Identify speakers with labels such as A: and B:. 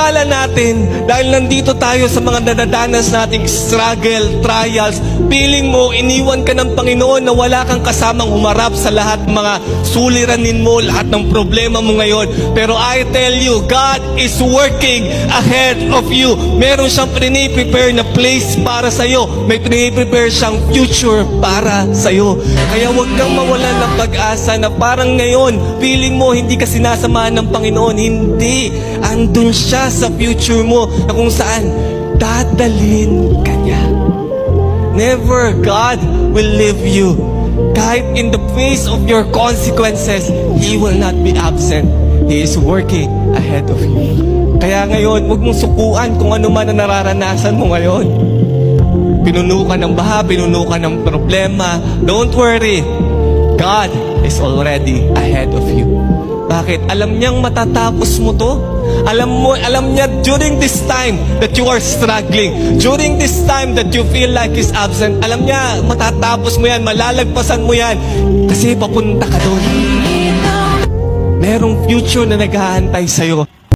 A: akala natin, dahil nandito tayo sa mga nadadanas nating struggle, trials, feeling mo, iniwan ka ng Panginoon na wala kang kasamang humarap sa lahat mga suliranin mo, lahat ng problema mo ngayon. Pero I tell you, God is working ahead of you. Meron siyang prepare na place para sa'yo. May prepare siyang future para sa'yo. Kaya huwag kang mawalan ng pag-asa na parang ngayon, feeling mo hindi ka sinasamahan ng Panginoon. Hindi. Andun siya sa future mo na kung saan dadalhin ka niya. Never God will leave you. Kahit in the face of your consequences, He will not be absent. He is working ahead of you. Kaya ngayon, huwag mong sukuan kung ano man ang nararanasan mo ngayon. Pinuno ka ng baha, pinuno ka ng problema. Don't worry. God is already ahead of you. Bakit? Alam niyang matatapos mo to. Alam niya during this time that you are struggling, during this time that you feel like is absent, alam niya matatapos mo yan, malalagpasan mo yan, kasi papunta ka doon. Merong future na naghahantay sa'yo.